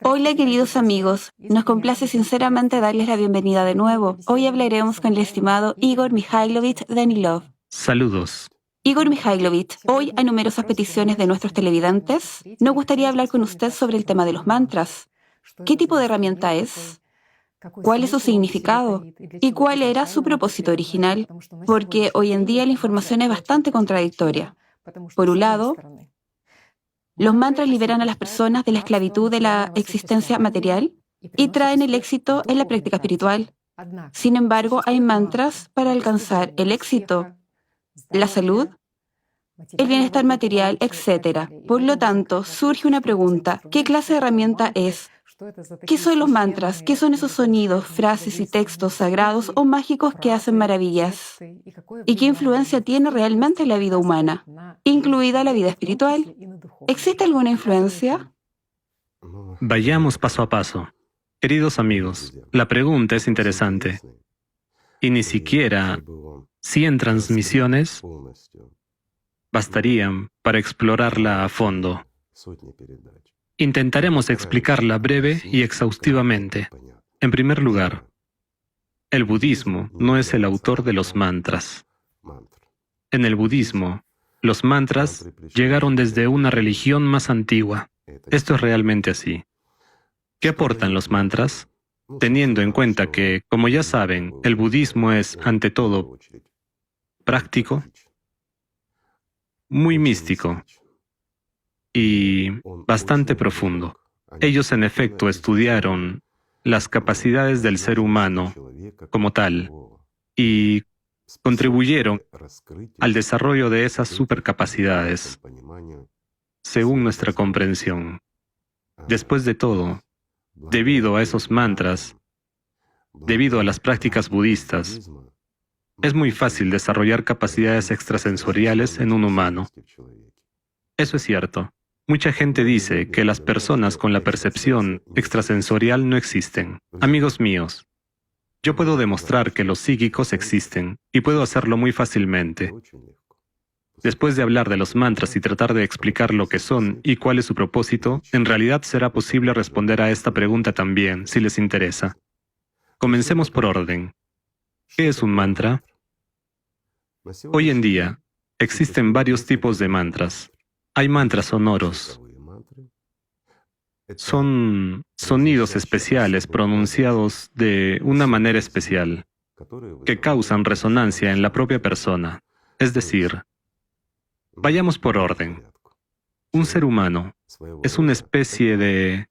Hola queridos amigos, nos complace sinceramente darles la bienvenida de nuevo. Hoy hablaremos con el estimado Igor Mikhailovich Danilov. Saludos. Igor Mikhailovich, hoy a numerosas peticiones de nuestros televidentes, nos gustaría hablar con usted sobre el tema de los mantras. ¿Qué tipo de herramienta es? ¿Cuál es su significado? ¿Y cuál era su propósito original? Porque hoy en día la información es bastante contradictoria. Por un lado, los mantras liberan a las personas de la esclavitud de la existencia material y traen el éxito en la práctica espiritual. Sin embargo, hay mantras para alcanzar el éxito, la salud, el bienestar material, etc. Por lo tanto, surge una pregunta: ¿qué clase de herramienta es? ¿Qué son los mantras? ¿Qué son esos sonidos, frases y textos sagrados o mágicos que hacen maravillas? ¿Y qué influencia tiene realmente en la vida humana, incluida la vida espiritual? ¿Existe alguna influencia? Vayamos paso a paso. Queridos amigos, la pregunta es interesante. Y ni siquiera 100 transmisiones bastarían para explorarla a fondo. Intentaremos explicarla breve y exhaustivamente. En primer lugar, el budismo no es el autor de los mantras. En el budismo, los mantras llegaron desde una religión más antigua. Esto es realmente así. ¿Qué aportan los mantras? Teniendo en cuenta que, como ya saben, el budismo es, ante todo, práctico, muy místico y bastante profundo. Ellos, en efecto, estudiaron las capacidades del ser humano como tal y contribuyeron al desarrollo de esas supercapacidades, según nuestra comprensión. Después de todo, debido a esos mantras, debido a las prácticas budistas, es muy fácil desarrollar capacidades extrasensoriales en un humano. Eso es cierto. Mucha gente dice que las personas con la percepción extrasensorial no existen. Amigos míos, yo puedo demostrar que los psíquicos existen, y puedo hacerlo muy fácilmente. Después de hablar de los mantras y tratar de explicar lo que son y cuál es su propósito, en realidad será posible responder a esta pregunta también, si les interesa. Comencemos por orden. ¿Qué es un mantra? Hoy en día, existen varios tipos de mantras. Hay mantras sonoros. Son sonidos especiales pronunciados de una manera especial, que causan resonancia en la propia persona. Es decir, vayamos por orden. Un ser humano es una especie de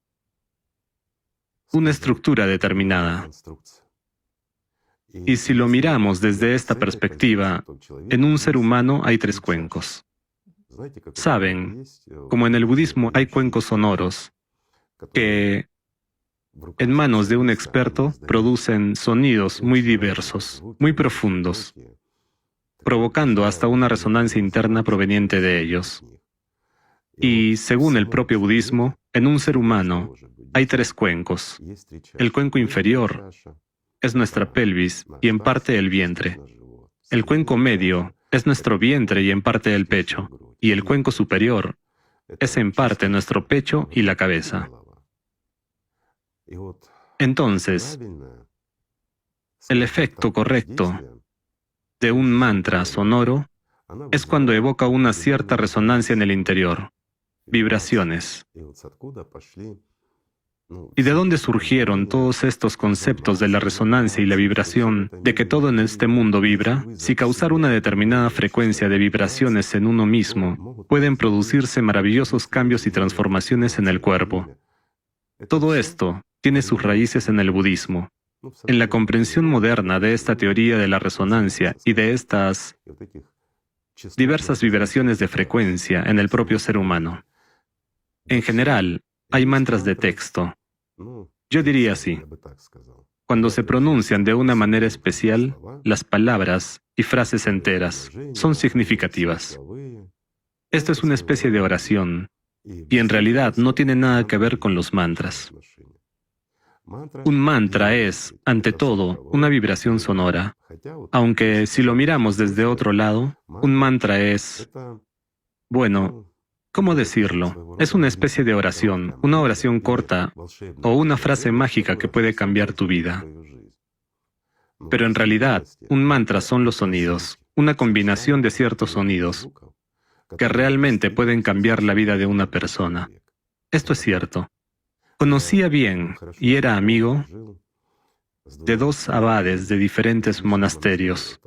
una estructura determinada. Y si lo miramos desde esta perspectiva, en un ser humano hay 3 cuencos. Saben, como en el budismo hay cuencos sonoros, que en manos de un experto producen sonidos muy diversos, muy profundos, provocando hasta una resonancia interna proveniente de ellos. Y según el propio budismo, en un ser humano hay 3 cuencos. El cuenco inferior es nuestra pelvis y en parte el vientre. El cuenco medio es nuestro vientre y en parte el pecho. Y el cuenco superior es en parte nuestro pecho y la cabeza. Entonces, el efecto correcto de un mantra sonoro es cuando evoca una cierta resonancia en el interior, vibraciones. ¿Y de dónde surgieron todos estos conceptos de la resonancia y la vibración, de que todo en este mundo vibra? Si causar una determinada frecuencia de vibraciones en uno mismo, pueden producirse maravillosos cambios y transformaciones en el cuerpo. Todo esto tiene sus raíces en el budismo. En la comprensión moderna de esta teoría de la resonancia y de estas diversas vibraciones de frecuencia en el propio ser humano. En general, hay mantras de texto. Yo diría así. Cuando se pronuncian de una manera especial, las palabras y frases enteras son significativas. Esto es una especie de oración, y en realidad no tiene nada que ver con los mantras. Un mantra es, ante todo, una vibración sonora, aunque si lo miramos desde otro lado, un mantra es, bueno, ¿Cómo decirlo? Es una especie de oración, una oración corta o una frase mágica que puede cambiar tu vida. Pero en realidad, un mantra son los sonidos, una combinación de ciertos sonidos que realmente pueden cambiar la vida de una persona. Esto es cierto. Conocía bien y era amigo de dos abades de diferentes monasterios.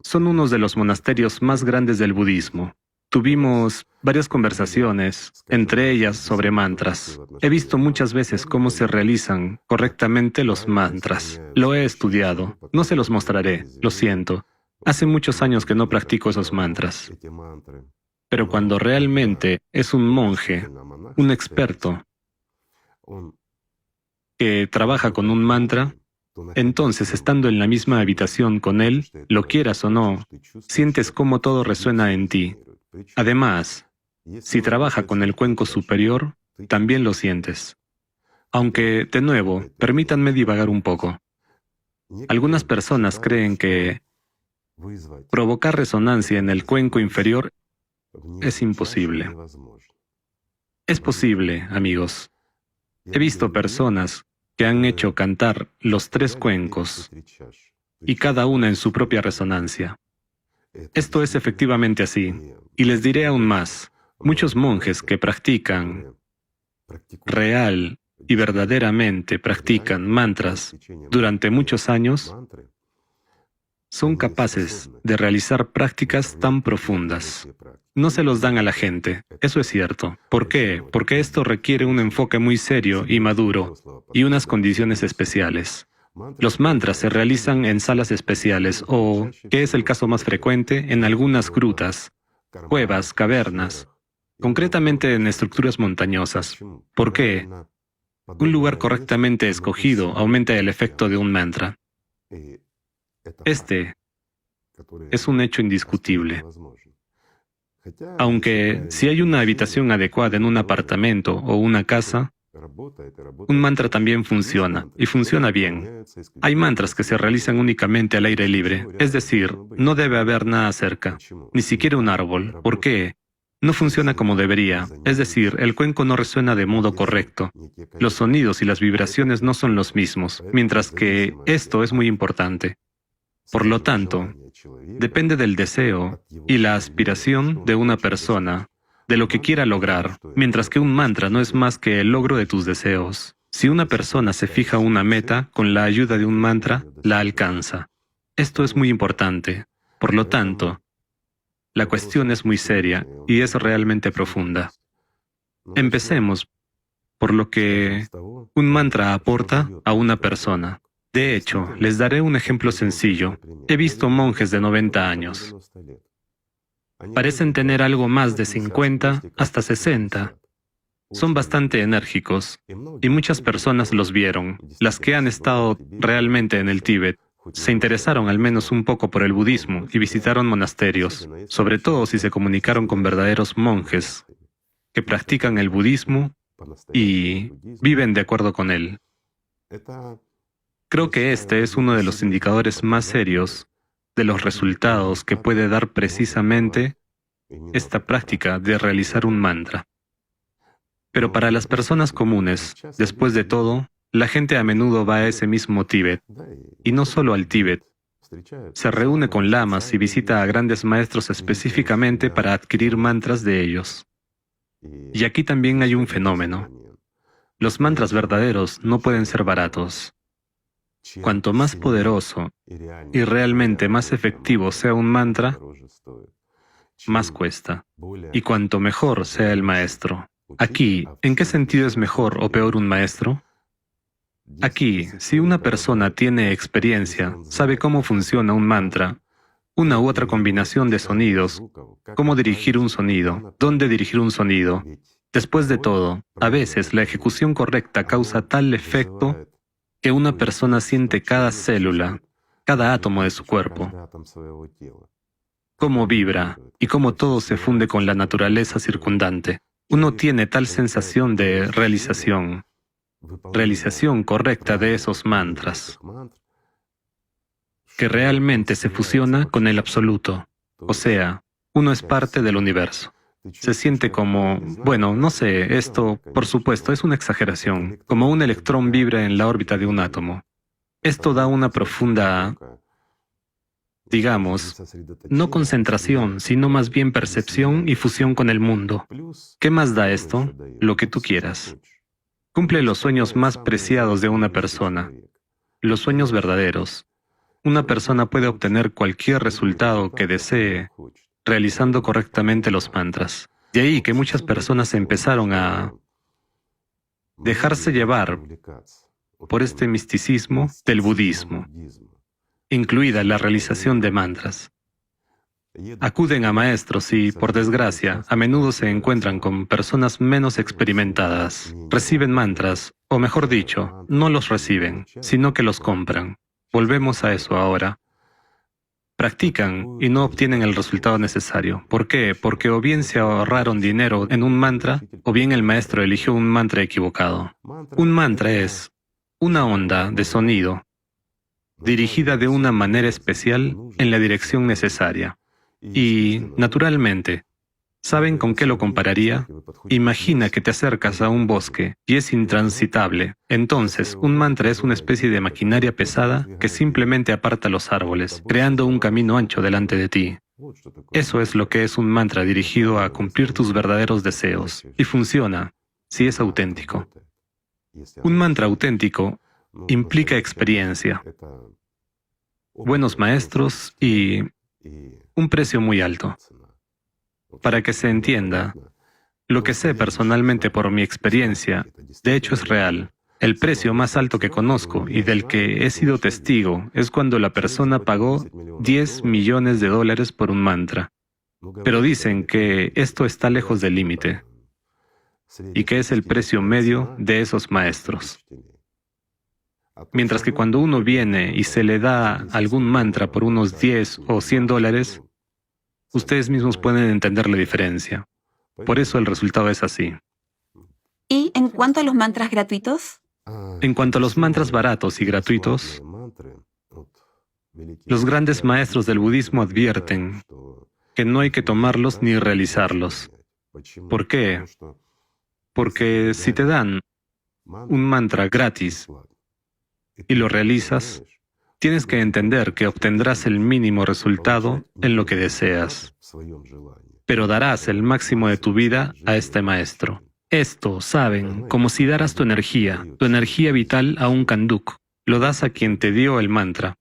Son unos de los monasterios más grandes del budismo. Tuvimos varias conversaciones, entre ellas sobre mantras. He visto muchas veces cómo se realizan correctamente los mantras. Lo he estudiado. No se los mostraré, lo siento. Hace muchos años que no practico esos mantras. Pero cuando realmente es un monje, un experto, que trabaja con un mantra, entonces, estando en la misma habitación con él, lo quieras o no, sientes cómo todo resuena en ti. Además, si trabaja con el cuenco superior, también lo sientes. Aunque, de nuevo, permítanme divagar un poco. Algunas personas creen que provocar resonancia en el cuenco inferior es imposible. Es posible, amigos. He visto personas que han hecho cantar los 3 cuencos, y cada una en su propia resonancia. Esto es efectivamente así, y les diré aún más. Muchos monjes que practican real y verdaderamente practican mantras durante muchos años son capaces de realizar prácticas tan profundas. No se los dan a la gente, eso es cierto. ¿Por qué? Porque esto requiere un enfoque muy serio y maduro y unas condiciones especiales. Los mantras se realizan en salas especiales o, que es el caso más frecuente, en algunas grutas, cuevas, cavernas, concretamente en estructuras montañosas. ¿Por qué? Un lugar correctamente escogido aumenta el efecto de un mantra. Este es un hecho indiscutible. Aunque si hay una habitación adecuada en un apartamento o una casa, un mantra también funciona, y funciona bien. Hay mantras que se realizan únicamente al aire libre, es decir, no debe haber nada cerca, ni siquiera un árbol. ¿Por qué? No funciona como debería, es decir, el cuenco no resuena de modo correcto. Los sonidos y las vibraciones no son los mismos, mientras que esto es muy importante. Por lo tanto, depende del deseo y la aspiración de una persona, de lo que quiera lograr, mientras que un mantra no es más que el logro de tus deseos. Si una persona se fija una meta, con la ayuda de un mantra, la alcanza. Esto es muy importante. Por lo tanto, la cuestión es muy seria y es realmente profunda. Empecemos por lo que un mantra aporta a una persona. De hecho, les daré un ejemplo sencillo. He visto monjes de 90 años. Parecen tener algo más de 50 hasta 60. Son bastante enérgicos y muchas personas los vieron. Las que han estado realmente en el Tíbet se interesaron al menos un poco por el budismo y visitaron monasterios, sobre todo si se comunicaron con verdaderos monjes que practican el budismo y viven de acuerdo con él. Creo que este es uno de los indicadores más serios de los resultados que puede dar precisamente esta práctica de realizar un mantra. Pero para las personas comunes, después de todo, la gente a menudo va a ese mismo Tíbet, y no solo al Tíbet. Se reúne con lamas y visita a grandes maestros específicamente para adquirir mantras de ellos. Y aquí también hay un fenómeno. Los mantras verdaderos no pueden ser baratos. Cuanto más poderoso y realmente más efectivo sea un mantra, más cuesta. Y cuanto mejor sea el maestro. Aquí, ¿en qué sentido es mejor o peor un maestro? Aquí, si una persona tiene experiencia, sabe cómo funciona un mantra, una u otra combinación de sonidos, cómo dirigir un sonido, dónde dirigir un sonido. Después de todo, a veces la ejecución correcta causa tal efecto que una persona siente cada célula, cada átomo de su cuerpo, cómo vibra y cómo todo se funde con la naturaleza circundante. Uno tiene tal sensación de realización correcta de esos mantras, que realmente se fusiona con el absoluto, o sea, uno es parte del universo. Se siente como, bueno, no sé, esto, por supuesto, es una exageración, como un electrón vibra en la órbita de un átomo. Esto da una profunda, digamos, no concentración, sino más bien percepción y fusión con el mundo. ¿Qué más da esto? Lo que tú quieras. Cumple los sueños más preciados de una persona, los sueños verdaderos. Una persona puede obtener cualquier resultado que desee realizando correctamente los mantras. De ahí que muchas personas empezaron a dejarse llevar por este misticismo del budismo, incluida la realización de mantras. Acuden a maestros y, por desgracia, a menudo se encuentran con personas menos experimentadas. Reciben mantras, o mejor dicho, no los reciben, sino que los compran. Volvemos a eso ahora. Practican y no obtienen el resultado necesario. ¿Por qué? Porque o bien se ahorraron dinero en un mantra, o bien el maestro eligió un mantra equivocado. Un mantra es una onda de sonido dirigida de una manera especial en la dirección necesaria. Y, naturalmente, ¿saben con qué lo compararía? Imagina que te acercas a un bosque y es intransitable. Entonces, un mantra es una especie de maquinaria pesada que simplemente aparta los árboles, creando un camino ancho delante de ti. Eso es lo que es un mantra dirigido a cumplir tus verdaderos deseos. Y funciona, si es auténtico. Un mantra auténtico implica experiencia, buenos maestros y un precio muy alto. Para que se entienda, lo que sé personalmente por mi experiencia, de hecho es real. El precio más alto que conozco y del que he sido testigo es cuando la persona pagó $10 millones por un mantra. Pero dicen que esto está lejos del límite y que es el precio medio de esos maestros. Mientras que cuando uno viene y se le da algún mantra por unos 10 o 100 dólares, ustedes mismos pueden entender la diferencia. Por eso el resultado es así. ¿Y en cuanto a los mantras gratuitos? En cuanto a los mantras baratos y gratuitos, los grandes maestros del budismo advierten que no hay que tomarlos ni realizarlos. ¿Por qué? Porque si te dan un mantra gratis y lo realizas, tienes que entender que obtendrás el mínimo resultado en lo que deseas, pero darás el máximo de tu vida a este maestro. Esto, saben, como si daras tu energía vital a un kanduk. Lo das a quien te dio el mantra.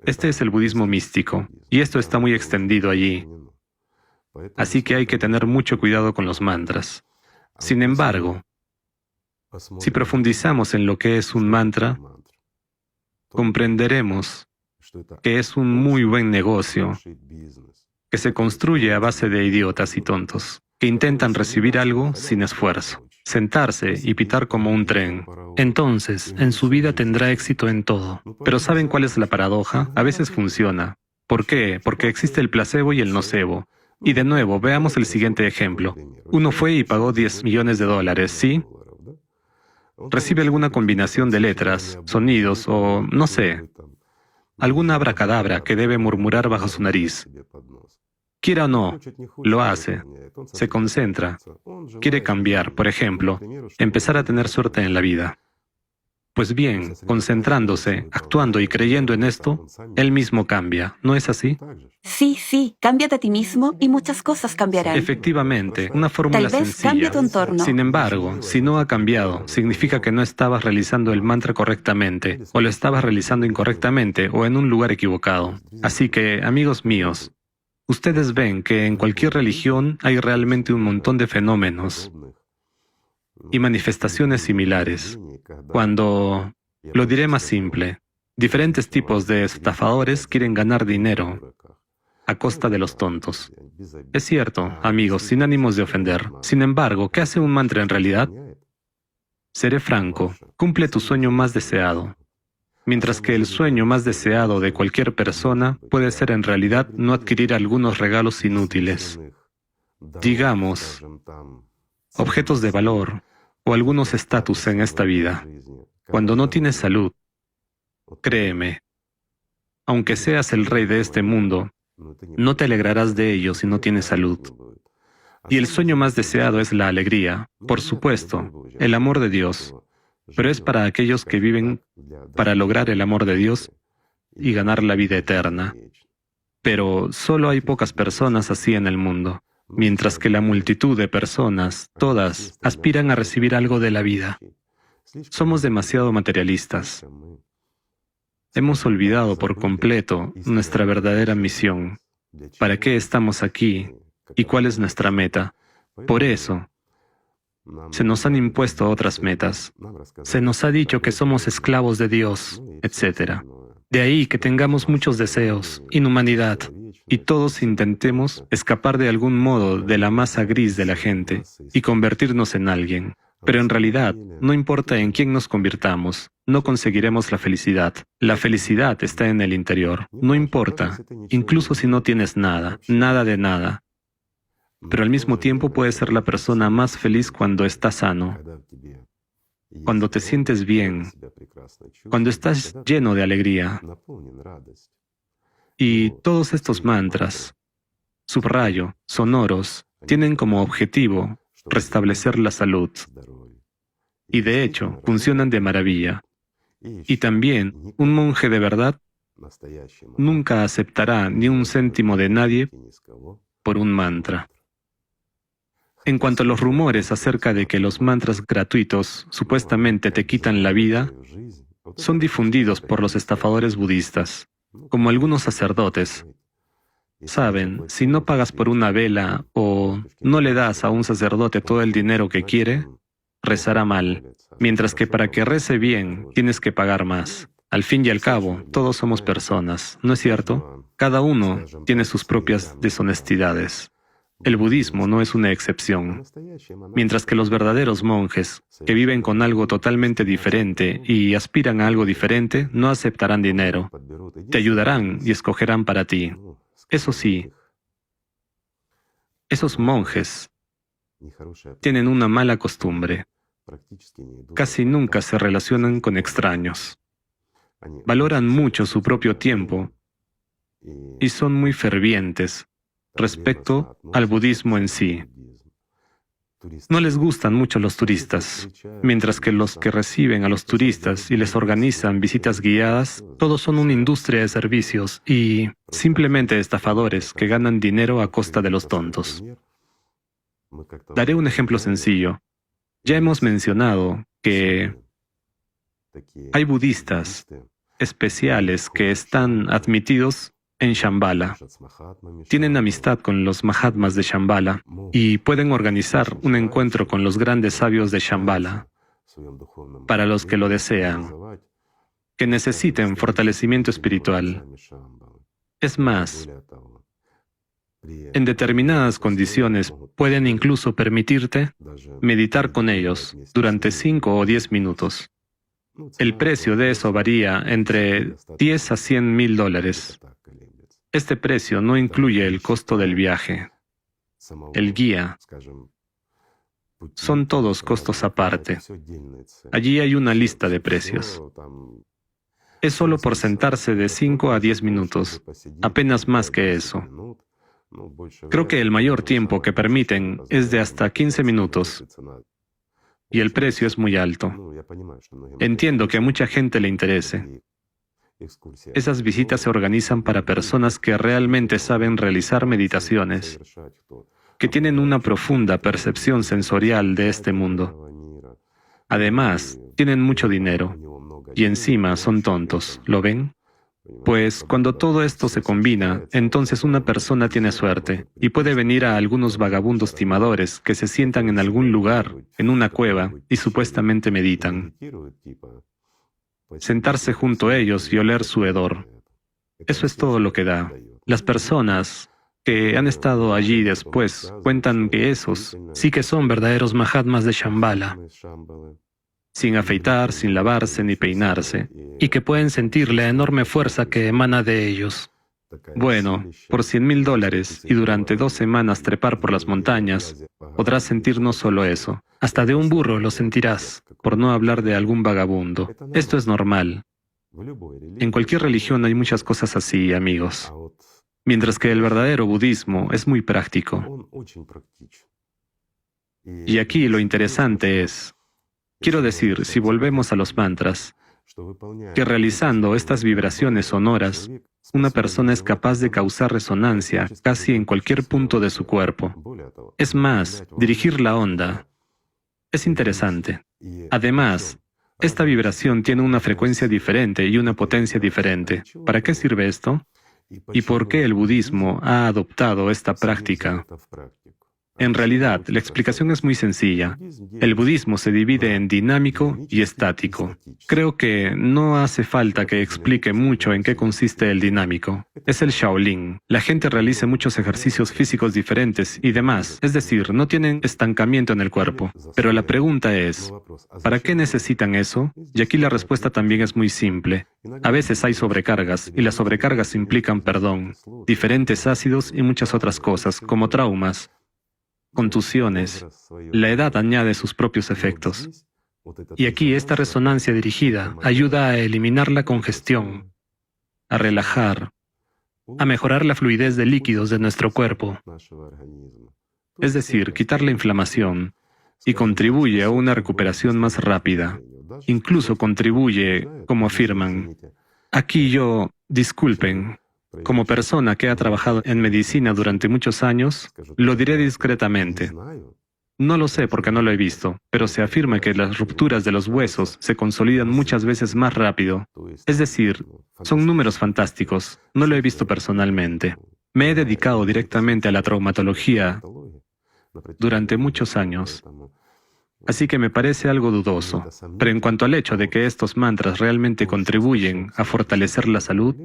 Este es el budismo místico, y esto está muy extendido allí. Así que hay que tener mucho cuidado con los mantras. Sin embargo, si profundizamos en lo que es un mantra, comprenderemos que es un muy buen negocio que se construye a base de idiotas y tontos, que intentan recibir algo sin esfuerzo, sentarse y pitar como un tren. Entonces, en su vida tendrá éxito en todo. Pero ¿saben cuál es la paradoja? A veces funciona. ¿Por qué? Porque existe el placebo y el nocebo. Y de nuevo, veamos el siguiente ejemplo. Uno fue y pagó $10 millones, ¿sí? Recibe alguna combinación de letras, sonidos o, no sé, alguna abracadabra que debe murmurar bajo su nariz. Quiera o no, lo hace, se concentra, quiere cambiar, por ejemplo, empezar a tener suerte en la vida. Pues bien, concentrándose, actuando y creyendo en esto, él mismo cambia, ¿no es así? Sí, cámbiate a ti mismo y muchas cosas cambiarán. Efectivamente, una fórmula Tal vez sencilla. cambie tu entorno. Sin embargo, si no ha cambiado, significa que no estabas realizando el mantra correctamente, o lo estabas realizando incorrectamente, o en un lugar equivocado. Así que, amigos míos, ustedes ven que en cualquier religión hay realmente un montón de fenómenos y manifestaciones similares. Cuando, lo diré más simple, diferentes tipos de estafadores quieren ganar dinero a costa de los tontos. Es cierto, amigos, sin ánimos de ofender. Sin embargo, ¿qué hace un mantra en realidad? Seré franco, cumple tu sueño más deseado. Mientras que el sueño más deseado de cualquier persona puede ser en realidad no adquirir algunos regalos inútiles. Digamos, objetos de valor o algunos estatus en esta vida. Cuando no tienes salud, créeme, aunque seas el rey de este mundo, no te alegrarás de ello si no tienes salud. Y el sueño más deseado es la alegría, por supuesto, el amor de Dios, pero es para aquellos que viven para lograr el amor de Dios y ganar la vida eterna. Pero solo hay pocas personas así en el mundo, mientras que la multitud de personas, todas, aspiran a recibir algo de la vida. Somos demasiado materialistas. Hemos olvidado por completo nuestra verdadera misión. ¿Para qué estamos aquí? ¿Y cuál es nuestra meta? Por eso, se nos han impuesto otras metas. Se nos ha dicho que somos esclavos de Dios, etc. De ahí que tengamos muchos deseos, inhumanidad, y todos intentemos escapar de algún modo de la masa gris de la gente y convertirnos en alguien. Pero en realidad, no importa en quién nos convirtamos, no conseguiremos la felicidad. La felicidad está en el interior. No importa, incluso si no tienes nada, nada de nada. Pero al mismo tiempo puedes ser la persona más feliz cuando estás sano, cuando te sientes bien, cuando estás lleno de alegría. Y todos estos mantras, subrayo, sonoros, tienen como objetivo restablecer la salud. Y de hecho, funcionan de maravilla. Y también, un monje de verdad nunca aceptará ni un céntimo de nadie por un mantra. En cuanto a los rumores acerca de que los mantras gratuitos supuestamente te quitan la vida, son difundidos por los estafadores budistas, como algunos sacerdotes. Saben, si no pagas por una vela o no le das a un sacerdote todo el dinero que quiere, rezará mal, mientras que para que rece bien tienes que pagar más. Al fin y al cabo, todos somos personas, ¿no es cierto? Cada uno tiene sus propias deshonestidades. El budismo no es una excepción. Mientras que los verdaderos monjes, que viven con algo totalmente diferente y aspiran a algo diferente, no aceptarán dinero. Te ayudarán y escogerán para ti. Eso sí, esos monjes tienen una mala costumbre. Casi nunca se relacionan con extraños. Valoran mucho su propio tiempo y son muy fervientes respecto al budismo en sí. No les gustan mucho los turistas, mientras que los que reciben a los turistas y les organizan visitas guiadas, todos son una industria de servicios y simplemente estafadores que ganan dinero a costa de los tontos. Daré un ejemplo sencillo. Ya hemos mencionado que hay budistas especiales que están admitidos en Shambhala. Tienen amistad con los Mahatmas de Shambhala y pueden organizar un encuentro con los grandes sabios de Shambhala para los que lo desean, que necesiten fortalecimiento espiritual. Es más, en determinadas condiciones pueden incluso permitirte meditar con ellos durante 5 o 10 minutos. El precio de eso varía entre 10 a 100 mil dólares. Este precio no incluye el costo del viaje, el guía. Son todos costos aparte. Allí hay una lista de precios. Es solo por sentarse de 5 a 10 minutos, apenas más que eso. Creo que el mayor tiempo que permiten es de hasta 15 minutos. Y el precio es muy alto. Entiendo que a mucha gente le interese. Esas visitas se organizan para personas que realmente saben realizar meditaciones, que tienen una profunda percepción sensorial de este mundo. Además, tienen mucho dinero y encima son tontos, ¿lo ven? Pues cuando todo esto se combina, entonces una persona tiene suerte y puede venir a algunos vagabundos timadores que se sientan en algún lugar, en una cueva, y supuestamente meditan. Sentarse junto a ellos y oler su hedor. Eso es todo lo que da. Las personas que han estado allí después cuentan que esos sí que son verdaderos Mahatmas de Shambhala, sin afeitar, sin lavarse ni peinarse, y que pueden sentir la enorme fuerza que emana de ellos. Bueno, por 100 mil dólares y durante 2 semanas trepar por las montañas, podrás sentir no solo eso, hasta de un burro lo sentirás, por no hablar de algún vagabundo. Esto es normal. En cualquier religión hay muchas cosas así, amigos. Mientras que el verdadero budismo es muy práctico. Y aquí lo interesante es, quiero decir, si volvemos a los mantras, que realizando estas vibraciones sonoras, una persona es capaz de causar resonancia casi en cualquier punto de su cuerpo. Es más, dirigir la onda. Es interesante. Además, esta vibración tiene una frecuencia diferente y una potencia diferente. ¿Para qué sirve esto? ¿Y por qué el budismo ha adoptado esta práctica? En realidad, la explicación es muy sencilla. El budismo se divide en dinámico y estático. Creo que no hace falta que explique mucho en qué consiste el dinámico. Es el Shaolin. La gente realiza muchos ejercicios físicos diferentes y demás, es decir, no tienen estancamiento en el cuerpo. Pero la pregunta es, ¿para qué necesitan eso? Y aquí la respuesta también es muy simple. A veces hay sobrecargas, y las sobrecargas implican perdón, diferentes ácidos y muchas otras cosas, como traumas, contusiones. La edad añade sus propios efectos. Y aquí esta resonancia dirigida ayuda a eliminar la congestión, a relajar, a mejorar la fluidez de líquidos de nuestro cuerpo, es decir, quitar la inflamación, y contribuye a una recuperación más rápida. Incluso contribuye, como afirman. Aquí yo, disculpen, como persona que ha trabajado en medicina durante muchos años, lo diré discretamente. No lo sé porque no lo he visto, pero se afirma que las rupturas de los huesos se consolidan muchas veces más rápido. Es decir, son números fantásticos. No lo he visto personalmente. Me he dedicado directamente a la traumatología durante muchos años. Así que me parece algo dudoso. Pero en cuanto al hecho de que estos mantras realmente contribuyen a fortalecer la salud,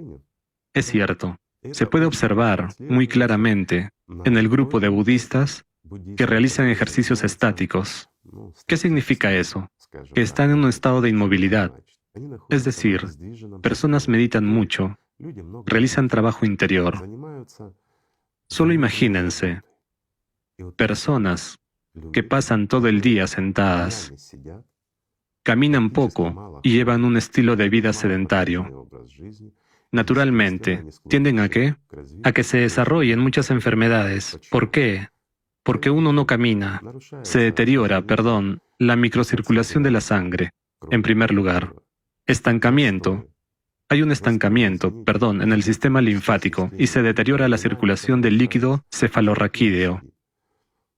es cierto. Se puede observar muy claramente en el grupo de budistas que realizan ejercicios estáticos. ¿Qué significa eso? Que están en un estado de inmovilidad. Es decir, personas meditan mucho, realizan trabajo interior. Solo imagínense, personas que pasan todo el día sentadas, caminan poco y llevan un estilo de vida sedentario. Naturalmente, ¿tienden a qué? A que se desarrollen muchas enfermedades. ¿Por qué? Porque uno no camina. Se deteriora, la microcirculación de la sangre, en primer lugar. Estancamiento. Hay un estancamiento, en el sistema linfático y se deteriora la circulación del líquido cefalorraquídeo.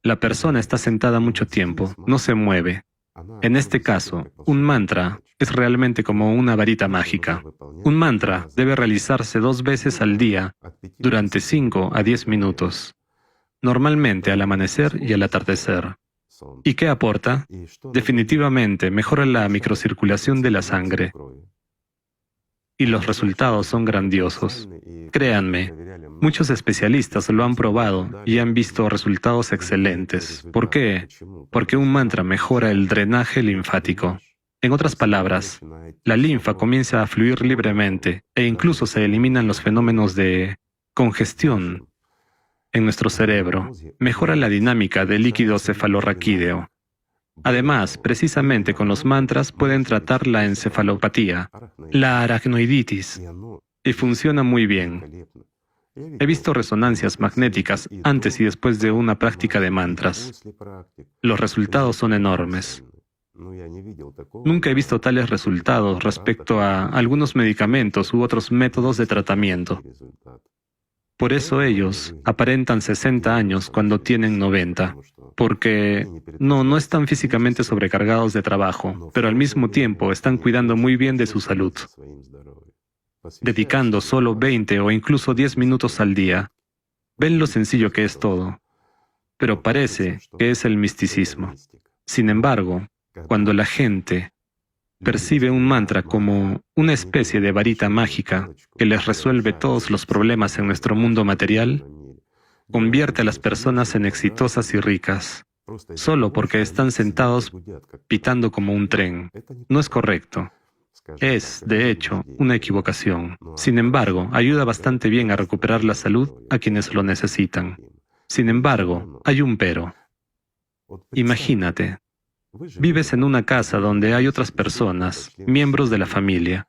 La persona está sentada mucho tiempo, no se mueve. En este caso, un mantra es realmente como una varita mágica. Un mantra debe realizarse 2 veces al día, durante 5 a 10 minutos. Normalmente al amanecer y al atardecer. ¿Y qué aporta? Definitivamente mejora la microcirculación de la sangre. Y los resultados son grandiosos. Créanme, muchos especialistas lo han probado y han visto resultados excelentes. ¿Por qué? Porque un mantra mejora el drenaje linfático. En otras palabras, la linfa comienza a fluir libremente e incluso se eliminan los fenómenos de congestión en nuestro cerebro. Mejora la dinámica del líquido cefalorraquídeo. Además, precisamente con los mantras pueden tratar la encefalopatía, la aracnoiditis, y funciona muy bien. He visto resonancias magnéticas antes y después de una práctica de mantras. Los resultados son enormes. Nunca he visto tales resultados respecto a algunos medicamentos u otros métodos de tratamiento. Por eso ellos aparentan 60 años cuando tienen 90, porque no están físicamente sobrecargados de trabajo, pero al mismo tiempo están cuidando muy bien de su salud, dedicando solo 20 o incluso 10 minutos al día. Ven lo sencillo que es todo, pero parece que es el misticismo. Sin embargo, cuando la gente percibe un mantra como una especie de varita mágica que les resuelve todos los problemas en nuestro mundo material, convierte a las personas en exitosas y ricas, solo porque están sentados pitando como un tren. No es correcto. Es, de hecho, una equivocación. Sin embargo, ayuda bastante bien a recuperar la salud a quienes lo necesitan. Sin embargo, hay un pero. Imagínate. Vives en una casa donde hay otras personas, miembros de la familia,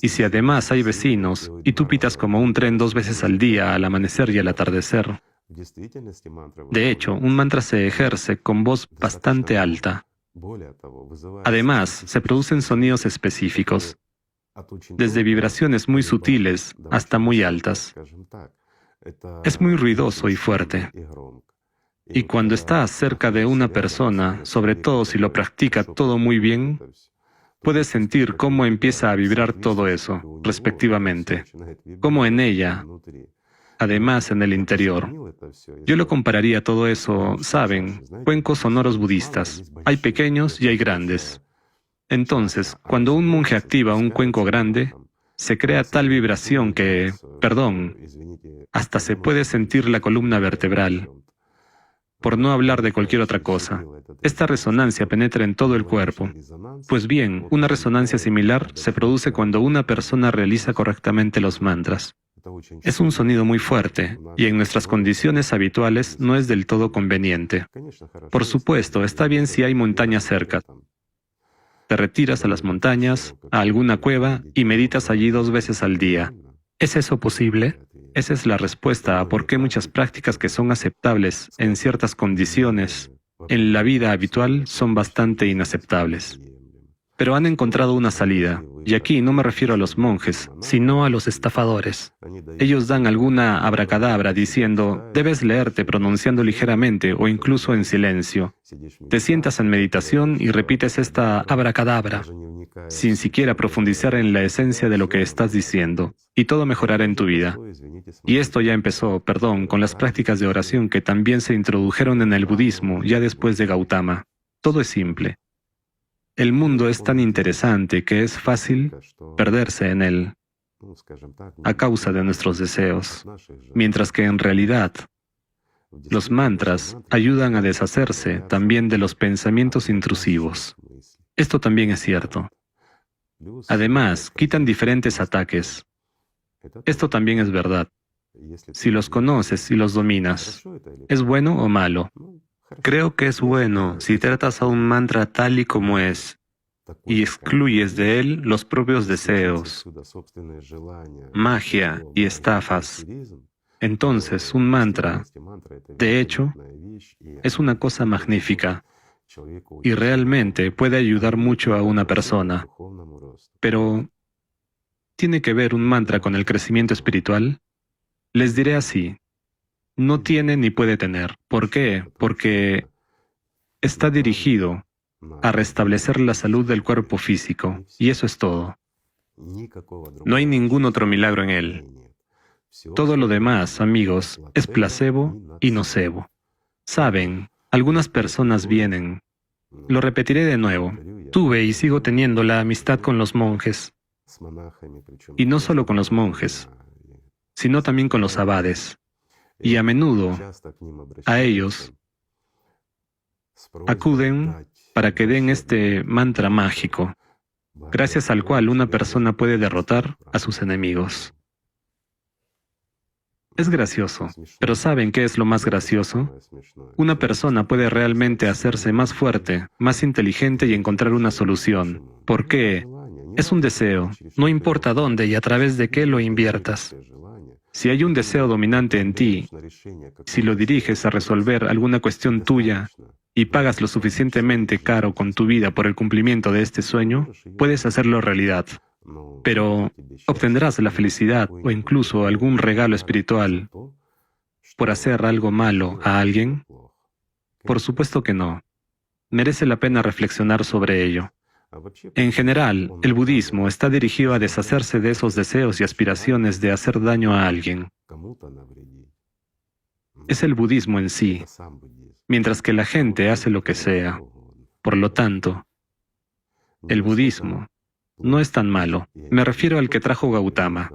y si además hay vecinos y tú pitas como un tren 2 veces al día, al amanecer y al atardecer, De hecho, un mantra se ejerce con voz bastante alta. Además, se producen sonidos específicos, desde vibraciones muy sutiles hasta muy altas. Es muy ruidoso y fuerte. Y cuando estás cerca de una persona, sobre todo si lo practica todo muy bien, puedes sentir cómo empieza a vibrar todo eso, respectivamente, como en ella, además en el interior. Yo lo compararía todo eso, ¿saben? Cuencos sonoros budistas. Hay pequeños y hay grandes. Entonces, cuando un monje activa un cuenco grande, se crea tal vibración que, hasta se puede sentir la columna vertebral, por no hablar de cualquier otra cosa. Esta resonancia penetra en todo el cuerpo. Pues bien, una resonancia similar se produce cuando una persona realiza correctamente los mantras. Es un sonido muy fuerte, y en nuestras condiciones habituales no es del todo conveniente. Por supuesto, está bien si hay montañas cerca. Te retiras a las montañas, a alguna cueva, y meditas allí 2 veces al día. ¿Es eso posible? Esa es la respuesta a por qué muchas prácticas que son aceptables en ciertas condiciones en la vida habitual son bastante inaceptables. Pero han encontrado una salida, y aquí no me refiero a los monjes, sino a los estafadores. Ellos dan alguna abracadabra diciendo, debes leerte pronunciando ligeramente o incluso en silencio. Te sientas en meditación y repites esta abracadabra, sin siquiera profundizar en la esencia de lo que estás diciendo, y todo mejorará en tu vida. Y esto ya empezó, con las prácticas de oración que también se introdujeron en el budismo ya después de Gautama. Todo es simple. El mundo es tan interesante que es fácil perderse en él a causa de nuestros deseos, mientras que en realidad los mantras ayudan a deshacerse también de los pensamientos intrusivos. Esto también es cierto. Además, quitan diferentes ataques. Esto también es verdad. Si los conoces y los dominas, ¿es bueno o malo? Creo que es bueno si tratas a un mantra tal y como es y excluyes de él los propios deseos, magia y estafas. Entonces, un mantra, de hecho, es una cosa magnífica y realmente puede ayudar mucho a una persona. Pero, ¿tiene que ver un mantra con el crecimiento espiritual? Les diré así. No tiene ni puede tener. ¿Por qué? Porque está dirigido a restablecer la salud del cuerpo físico, y eso es todo. No hay ningún otro milagro en él. Todo lo demás, amigos, es placebo y nocebo. Saben, algunas personas vienen. Lo repetiré de nuevo. Tuve y sigo teniendo la amistad con los monjes. Y no solo con los monjes, sino también con los abades. Y a menudo a ellos acuden para que den este mantra mágico, gracias al cual una persona puede derrotar a sus enemigos. Es gracioso, pero ¿saben qué es lo más gracioso? Una persona puede realmente hacerse más fuerte, más inteligente y encontrar una solución. ¿Por qué? Es un deseo, no importa dónde y a través de qué lo inviertas. Si hay un deseo dominante en ti, si lo diriges a resolver alguna cuestión tuya y pagas lo suficientemente caro con tu vida por el cumplimiento de este sueño, puedes hacerlo realidad. Pero, ¿obtendrás la felicidad o incluso algún regalo espiritual por hacer algo malo a alguien? Por supuesto que no. Merece la pena reflexionar sobre ello. En general, el budismo está dirigido a deshacerse de esos deseos y aspiraciones de hacer daño a alguien. Es el budismo en sí, mientras que la gente hace lo que sea. Por lo tanto, el budismo no es tan malo. Me refiero al que trajo Gautama.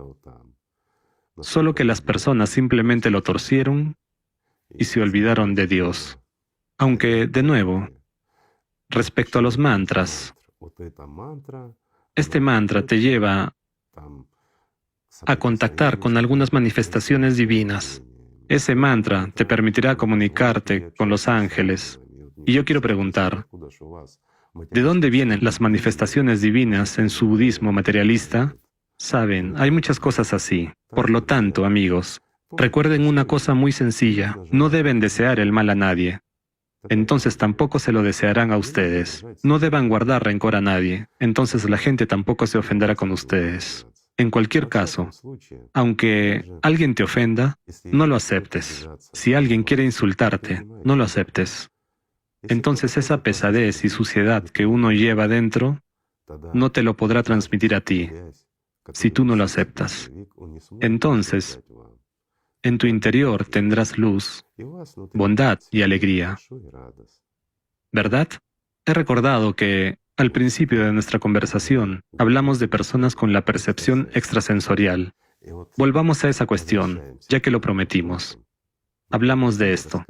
Solo que las personas simplemente lo torcieron y se olvidaron de Dios. Aunque, de nuevo, respecto a los mantras, este mantra te lleva a contactar con algunas manifestaciones divinas. Ese mantra te permitirá comunicarte con los ángeles. Y yo quiero preguntar, ¿de dónde vienen las manifestaciones divinas en su budismo materialista? Saben, hay muchas cosas así. Por lo tanto, amigos, Recuerden una cosa muy sencilla, no deben desear el mal a nadie. Entonces tampoco se lo desearán a ustedes. No deban guardar rencor a nadie, entonces la gente tampoco se ofenderá con ustedes. En cualquier caso, aunque alguien te ofenda, no lo aceptes. Si alguien quiere insultarte, no lo aceptes. Entonces esa pesadez y suciedad que uno lleva dentro, no te lo podrá transmitir a ti, si tú no lo aceptas. Entonces, en tu interior tendrás luz, bondad y alegría. ¿Verdad? He recordado que, al principio de nuestra conversación, hablamos de personas con la percepción extrasensorial. Volvamos a esa cuestión, ya que lo prometimos. Hablamos de esto.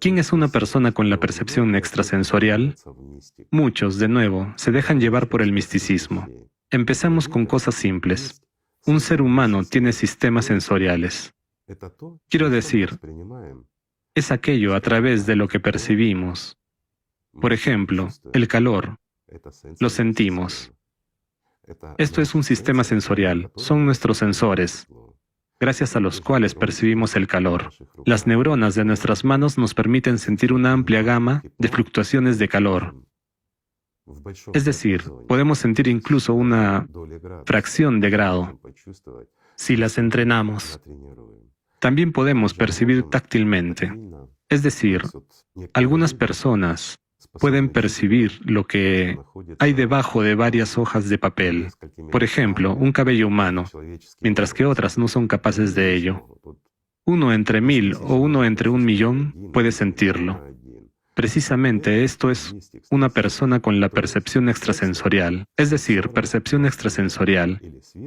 ¿Quién es una persona con la percepción extrasensorial? Muchos, de nuevo, se dejan llevar por el misticismo. Empezamos con cosas simples. Un ser humano tiene sistemas sensoriales. Quiero decir, es aquello a través de lo que percibimos. Por ejemplo, el calor. Lo sentimos. Esto es un sistema sensorial. Son nuestros sensores, gracias a los cuales percibimos el calor. Las neuronas de nuestras manos nos permiten sentir una amplia gama de fluctuaciones de calor. Es decir, podemos sentir incluso una fracción de grado si las entrenamos. También podemos percibir táctilmente. Es decir, algunas personas pueden percibir lo que hay debajo de varias hojas de papel. Por ejemplo, un cabello humano, mientras que otras no son capaces de ello. Uno entre 1000 o uno entre 1.000.000 puede sentirlo. Precisamente esto es una persona con la percepción extrasensorial, es decir, percepción extrasensorial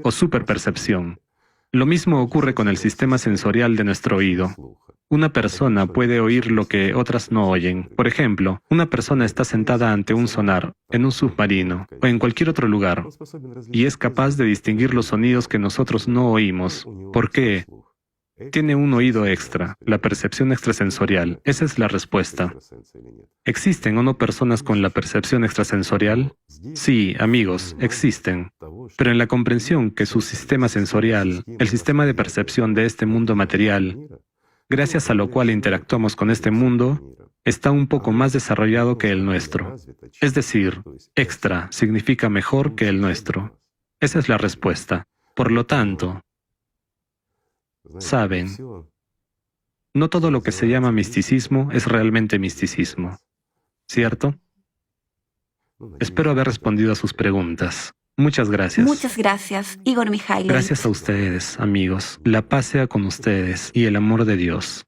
o superpercepción. Lo mismo ocurre con el sistema sensorial de nuestro oído. Una persona puede oír lo que otras no oyen. Por ejemplo, una persona está sentada ante un sonar, en un submarino o en cualquier otro lugar, y es capaz de distinguir los sonidos que nosotros no oímos. ¿Por qué? Tiene un oído extra, la percepción extrasensorial. Esa es la respuesta. ¿Existen o no personas con la percepción extrasensorial? Sí, amigos, existen. Pero en la comprensión que su sistema sensorial, el sistema de percepción de este mundo material, gracias a lo cual interactuamos con este mundo, está un poco más desarrollado que el nuestro. Es decir, extra significa mejor que el nuestro. Esa es la respuesta. Por lo tanto, saben, no todo lo que se llama misticismo es realmente misticismo, ¿cierto? Espero haber respondido a sus preguntas. Muchas gracias. Muchas gracias, Igor Mikhailovich. Gracias a ustedes, amigos. La paz sea con ustedes y el amor de Dios.